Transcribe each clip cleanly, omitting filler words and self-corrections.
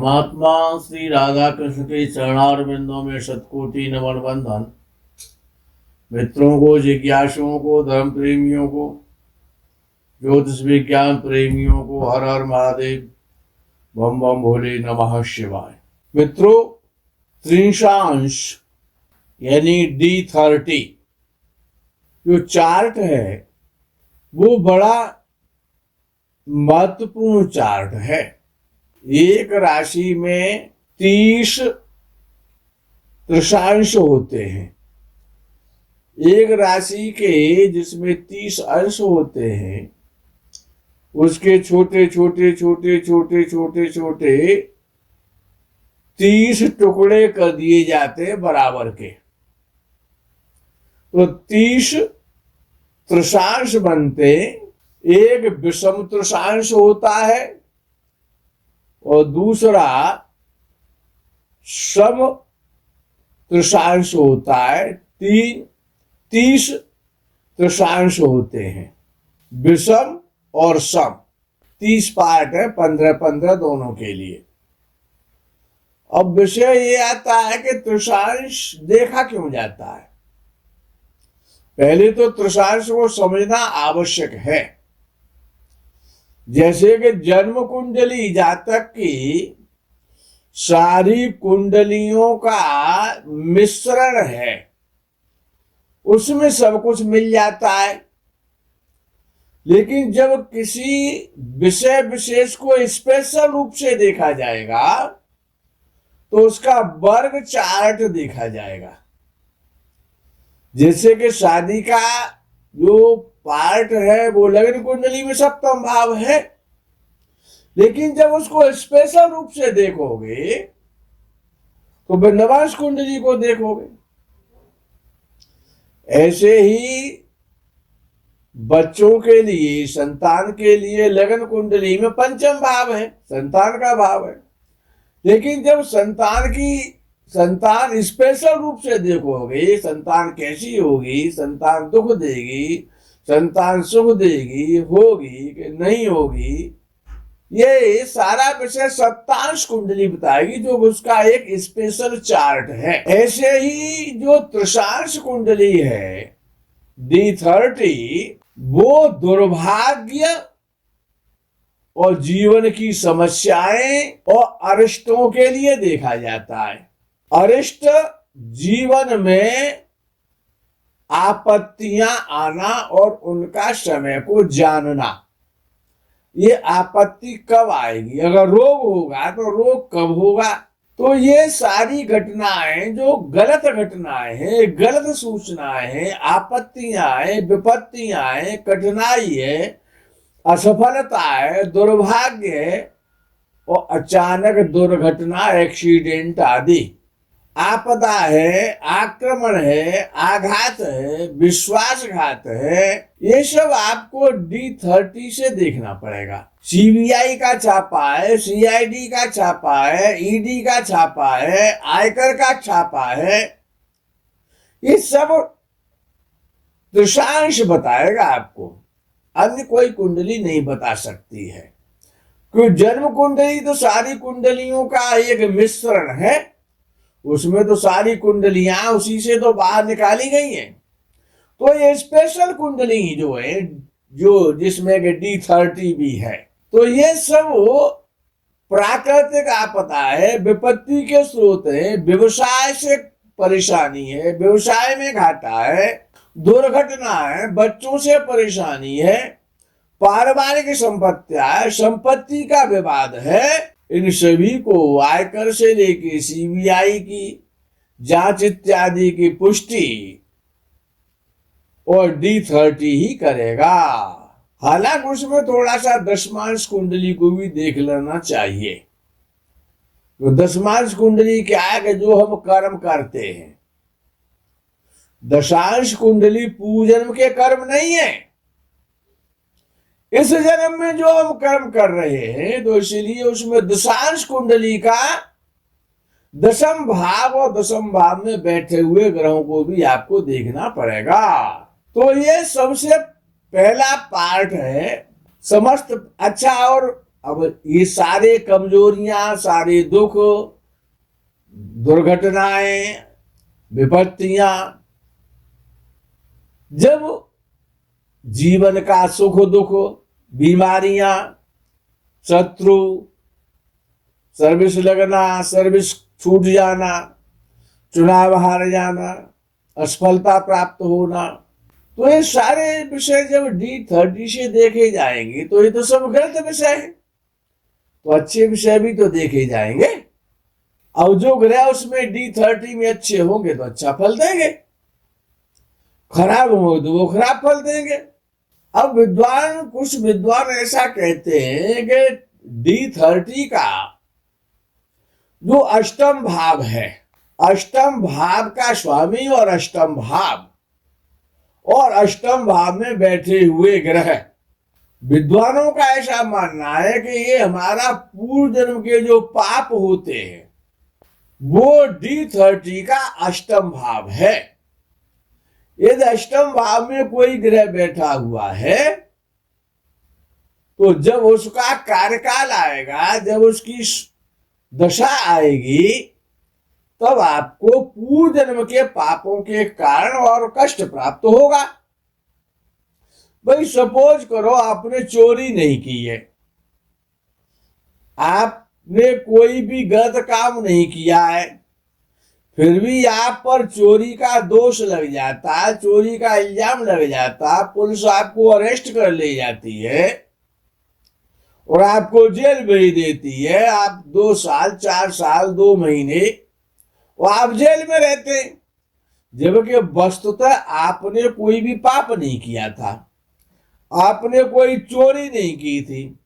परमात्मा श्री राधा कृष्ण के चरणारविंदों में शतकोटि नमन बंधन। मित्रों को, जिज्ञासुओं को, धर्म प्रेमियों को, ज्योतिष विज्ञान प्रेमियों को हर हर महादेव, बम बम भोले, नमः शिवाय। मित्रों, त्रिंशांश यानी D30 जो चार्ट है वो बड़ा महत्वपूर्ण चार्ट है। एक राशि में 30 त्रिशांश होते हैं। एक राशि के जिसमें 30 अंश होते हैं उसके छोटे छोटे छोटे छोटे छोटे छोटे 30 टुकड़े कर दिए जाते हैं बराबर के। तो 30 त्रिशांश बनते। एक विषम त्रिशांश होता है और दूसरा सम त्रिशांश होता है। 30 त्रिशांश होते हैं, विषम और सम। 30 पार्ट है, 15-15 दोनों के लिए। अब विषय ये आता है कि त्रिशांश देखा क्यों जाता है। पहले तो त्रिशांश को समझना आवश्यक है। जैसे कि जन्म कुंडली जातक की सारी कुंडलियों का मिश्रण है, उसमें सब कुछ मिल जाता है। लेकिन जब किसी विषय विशेष को स्पेशल रूप से देखा जाएगा तो उसका वर्ग चार्ट देखा जाएगा। जैसे कि शादी का जो पार्ट है वो लग्न कुंडली में सप्तम भाव है, लेकिन जब उसको स्पेशल रूप से देखोगे तो नवांश कुंडली को देखोगे। ऐसे ही बच्चों के लिए, संतान के लिए लग्न कुंडली में पंचम भाव है, संतान का भाव है। लेकिन जब संतान स्पेशल रूप से देखोगे, संतान कैसी होगी, संतान दुख देगी, संतान सुख देगी, होगी कि नहीं होगी, ये सारा विषय सप्तांश कुंडली बताएगी, जो उसका एक स्पेशल चार्ट है। ऐसे ही जो त्रिशांश कुंडली है D30, वो दुर्भाग्य और जीवन की समस्याएं और अरिष्टों के लिए देखा जाता है। अरिष्ट जीवन में आपत्तियां आना और उनका समय को जानना। ये आपत्ति कब आएगी, अगर रोग होगा तो रोग कब होगा। तो ये सारी घटनाएं जो गलत घटनाएं हैं, गलत सूचनाएं हैं, आपत्तियां हैं, विपत्तियां हैं, कठिनाई है, असफलता है, दुर्भाग्य है और अचानक दुर्घटना, एक्सीडेंट आदि, आपदा है, आक्रमण है, आघात है, विश्वासघात है, ये सब आपको D30 से देखना पड़ेगा। CBI का छापा है, CID का छापा है, ED का छापा है, आयकर का छापा है, ये सब त्रिशांश बताएगा आपको। अन्य कोई कुंडली नहीं बता सकती है, क्योंकि जन्म कुंडली तो सारी कुंडलियों का एक मिश्रण है। उसमें तो सारी कुंडलियां उसी से तो बाहर निकाली गई हैं। तो ये स्पेशल कुंडली जो है, जो जिसमें कि D30 भी है, तो ये सब प्राकृतिक आपदा है, विपत्ति के स्रोत है, व्यवसाय से परेशानी है, व्यवसाय में घाटा है, दुर्घटना है, बच्चों से परेशानी है, पारिवारिक संपत्तियां है, संपत्ति का विवाद है। इन सभी को आयकर से लेके CBI की जांच इत्यादि की पुष्टि और D30 ही करेगा। हालांकि उसमें थोड़ा सा दशमांश कुंडली को भी देख लेना चाहिए। तो दशमांश कुंडली क्या है कि जो हम कर्म करते हैं। दशांश कुंडली पूर्वजन्म के कर्म नहीं है, इस जन्म में जो हम कर्म कर रहे हैं, तो इसलिए उसमें दशांश कुंडली का दशम भाव और दशम भाव में बैठे हुए ग्रहों को भी आपको देखना पड़ेगा। तो ये सबसे पहला पार्ट है। समस्त अच्छा और अब ये सारे कमजोरियां, सारे दुख, दुर्घटनाएं, विपत्तियां, जब जीवन का सुख दुख, बीमारियां, शत्रु, सर्विस लगना, सर्विस छूट जाना, चुनाव हार जाना, असफलता प्राप्त होना, तो ये सारे विषय जब D30 से देखे जाएंगे तो ये तो सब गलत विषय है। तो अच्छे विषय भी तो देखे जाएंगे। अब जो ग्रह उसमें D30 में अच्छे होंगे तो अच्छा फल देंगे, खराब होंगे तो वो खराब फल देंगे। अब कुछ विद्वान ऐसा कहते हैं कि D30 का जो अष्टम भाव है, अष्टम भाव का स्वामी और अष्टम भाव में बैठे हुए ग्रह, विद्वानों का ऐसा मानना है कि ये हमारा पूर्व जन्म के जो पाप होते हैं वो D30 का अष्टम भाव है। यदि अष्टम भाव में कोई ग्रह बैठा हुआ है तो जब उसका कार्यकाल आएगा, जब उसकी दशा आएगी, तब आपको पूर्व जन्म के पापों के कारण और कष्ट प्राप्त होगा। भाई सपोज करो आपने चोरी नहीं की है, आपने कोई भी गलत काम नहीं किया है, फिर भी आप पर चोरी का दोष लग जाता, चोरी का इल्जाम लग जाता, पुलिस आपको अरेस्ट कर ले जाती है और आपको जेल भेज देती है। आप 2 साल, 4 साल, 2 महीने वो आप जेल में रहते हैं, जबकि वस्तुतः आपने कोई भी पाप नहीं किया था, आपने कोई चोरी नहीं की थी,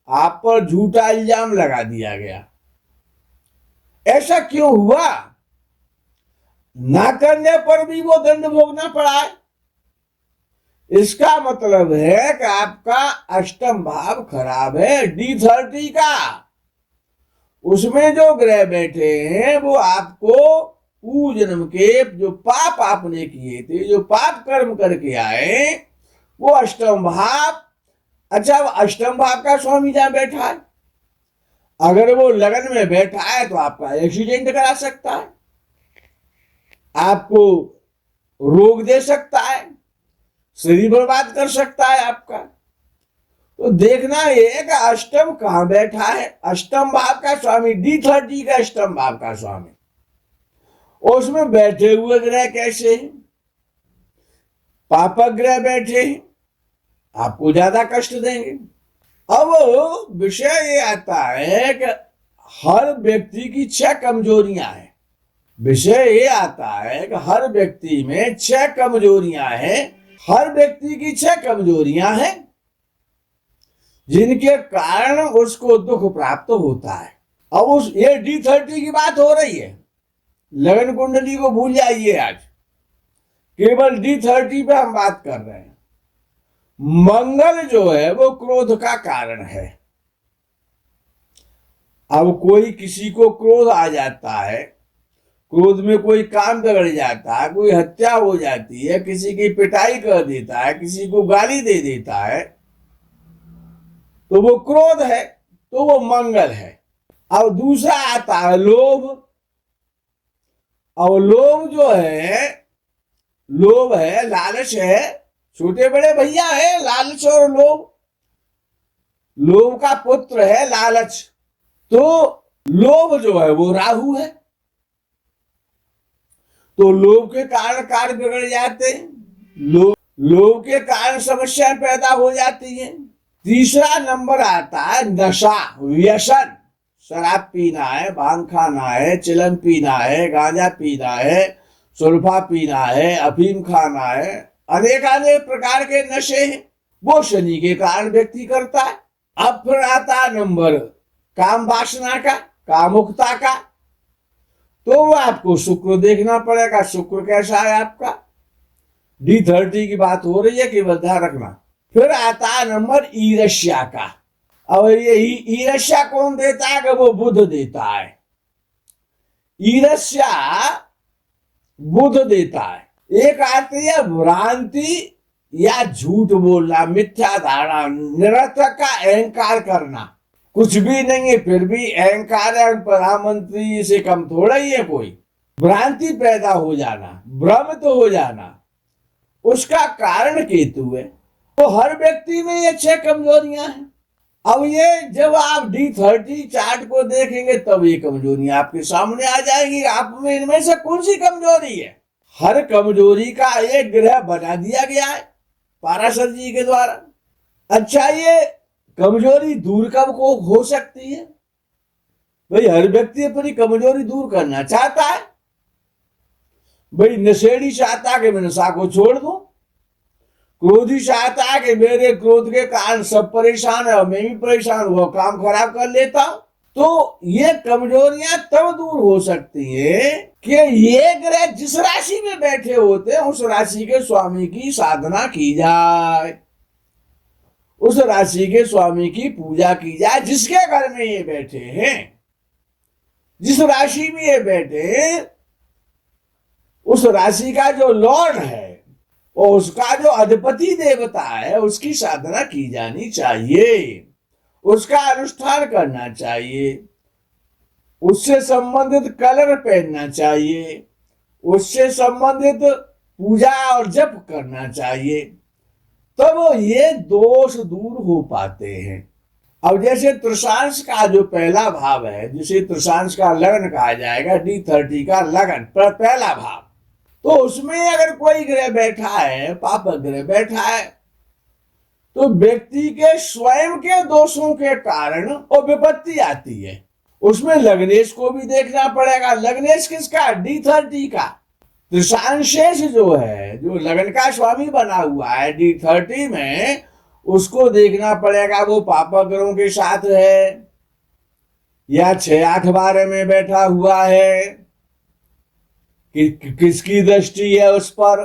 आप पर झूठा इल्जाम लगा दिया गया। ऐसा क्यों हुआ? ना करने पर भी वो दंड भोगना पड़ा है। इसका मतलब है कि आपका अष्टम भाव खराब है, D30 का। उसमें जो ग्रह बैठे हैं वो आपको पूर्व जन्म के जो पाप आपने किए थे, जो पाप कर्म करके आए, वो अष्टम भाव। अच्छा, अष्टम भाव का स्वामी जहां बैठा है, अगर वो लगन में बैठा है तो आपका एक्सीडेंट करा सकता है, आपको रोग दे सकता है, शरीर बर्बाद कर सकता है आपका। तो देखना ये कि अष्टम कहां बैठा है। अष्टम भाव का स्वामी, D30 का अष्टम भाव का स्वामी, और उसमें बैठे हुए ग्रह कैसे हैं? पापक ग्रह बैठे हैं, आपको ज्यादा कष्ट देंगे। अब विषय ये आता है कि हर व्यक्ति की 6 कमजोरियां हैं। विषय ये आता है कि हर व्यक्ति में 6 कमजोरियां हैं। हर व्यक्ति की 6 कमजोरियां हैं जिनके कारण उसको दुख प्राप्त होता है। अब ये D30 की बात हो रही है, लगन कुंडली को भूल जाइए, आज केवल D30 पे हम बात कर रहे हैं। मंगल जो है वो क्रोध का कारण है। अब कोई किसी को क्रोध आ जाता है, क्रोध में कोई काम बिगड़ जाता है, कोई हत्या हो जाती है, किसी की पिटाई कर देता है, किसी को गाली दे देता है, तो वो क्रोध है, तो वो मंगल है। अब दूसरा आता है लोभ। अब लोभ है, लालच है, छोटे बड़े भैया है लालच और लोभ। लोभ का पुत्र है लालच। तो लोभ जो है वो राहु है, तो लोभ के कारण कार्य बिगड़ जाते हैं, लोभ के कारण समस्याएं पैदा हो जाती हैं। तीसरा नंबर आता है नशा, व्यसन। शराब पीना है, भांग खाना है, चिलम पीना है, गांजा पीना है, सुल्फा पीना है, अफीम खाना है, अनेक प्रकार के नशे हैं, वो शनि के कारण व्यक्ति करता है। अब फिर आता नंबर काम वासना का, कामुकता का, तो वो आपको शुक्र देखना पड़ेगा। शुक्र कैसा है आपका? D30 की बात हो रही है, केवल ध्यान रखना। फिर आता है नंबर ईर्ष्या का। अब ये ईर्ष्या कौन देता है? कि वो बुध देता है। ईर्ष्या बुध देता है। एक आती है भ्रांति या झूठ बोलना, मिथ्या धारणा, निरर्थक का अहंकार करना। कुछ भी नहीं है, फिर भी अहंकार है, प्रधानमंत्री से कम थोड़ा ही है कोई। भ्रांति पैदा हो जाना, भ्रमित तो हो जाना, उसका कारण केतु है। तो हर व्यक्ति में ये 6 कमजोरियां हैं। अब ये जब आप D30 चार्ट को देखेंगे तब ये कमजोरियां आपके सामने आ जाएगी। आप में इनमें से कौन सी कमजोरी है? हर कमजोरी का एक ग्रह बना दिया गया है पाराशर जी के द्वारा। अच्छा, ये कमजोरी दूर कब को हो सकती है? भाई हर व्यक्ति अपनी कमजोरी दूर करना चाहता है। भाई नशेड़ी चाहता है कि मैं नशा को छोड़ दूं, क्रोधी चाहता है कि मेरे क्रोध के कारण सब परेशान है और मैं भी परेशान हुआ काम खराब कर लेता हूं। तो ये कमजोरियां तब दूर हो सकती है कि ये ग्रह जिस राशि में बैठे होते हैं उस राशि के स्वामी की साधना की जाए, उस राशि के स्वामी की पूजा की जाए। जिसके घर में ये बैठे हैं, जिस राशि में ये बैठे हैं, उस राशि का जो लॉर्ड है और उसका जो अधिपति देवता है उसकी साधना की जानी चाहिए, उसका अनुष्ठान करना चाहिए, उससे संबंधित कलर पहनना चाहिए, उससे संबंधित पूजा और जप करना चाहिए, तब ये दोष दूर हो पाते हैं। अब जैसे तृषांश का जो पहला भाव है, जिसे तृषांश का लगन कहा जाएगा, D30 का लगन पहला भाव, तो उसमें अगर कोई ग्रह बैठा है, पापक ग्रह बैठा है, तो व्यक्ति के स्वयं के दोषों के कारण वो विपत्ति आती है। उसमें लग्नेश को भी देखना पड़ेगा। लग्नेश किसका? D30 का। तृषांशेष जो है, जो लगन का स्वामी बना हुआ है D30 में, उसको देखना पड़ेगा वो पापक ग्रहों के साथ है या 6, 8, 12 में बैठा हुआ है, कि किसकी दृष्टि है उस पर।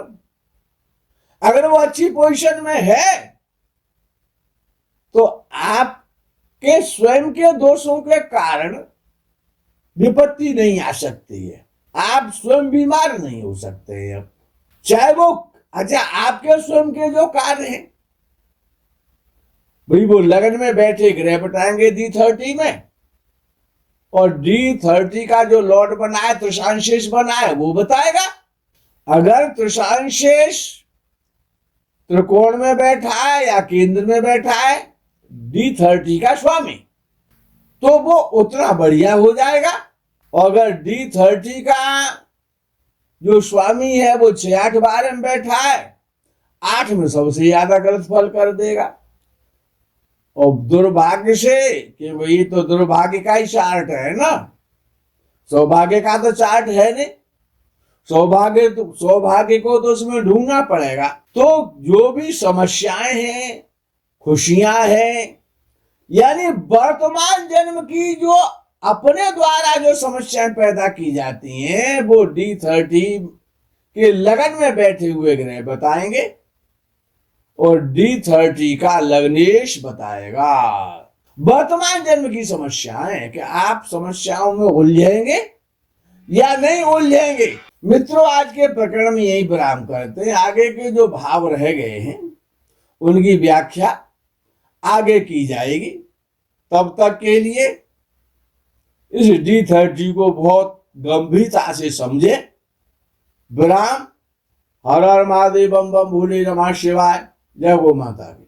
अगर वो अच्छी पोजीशन में है तो आपके स्वयं के दोषों के कारण विपत्ति नहीं आ सकती है, आप स्वयं बीमार नहीं हो सकते हैं। चाहे वो अच्छा आपके स्वयं के जो कार्य हैं, भाई वो लगन में बैठे ग्रह बताएंगे D30 में, और D30 का जो लॉर्ड बना है, तृषांशेष बना है, वो बताएगा। अगर तृषांशेष त्रिकोण में बैठा है या केंद्र में बैठा है D30 का स्वामी, तो वो उतना बढ़िया हो जाएगा। और अगर D30 का जो स्वामी है वो 6, 8, 12 में बैठा है, 8 में सबसे ज्यादा गलत फल कर देगा। और दुर्भाग्य से, कि वही तो दुर्भाग्य का ही चार्ट है ना, सौभाग्य का तो चार्ट है नहीं। सौभाग्य को तो उसमें ढूंढना पड़ेगा। तो जो भी समस्याएं हैं, खुशियां हैं, यानी वर्तमान जन्म की जो अपने द्वारा जो समस्याएं पैदा की जाती हैं, वो D30 के लगन में बैठे हुए ग्रह बताएंगे और D30 का लग्नेश बताएगा। वर्तमान जन्म की समस्याएं है कि आप समस्याओं में उलझेंगे या नहीं उलझेंगे। मित्रों, आज के प्रकरण में यही विराम करते हैं। आगे के जो भाव रह गए हैं उनकी व्याख्या आगे की जाएगी। तब तक के लिए इस D30 को बहुत गंभीरता से समझे। विराम। हर हर महादेव, बम बम भोले नमः शिवाय। जय गो माता की।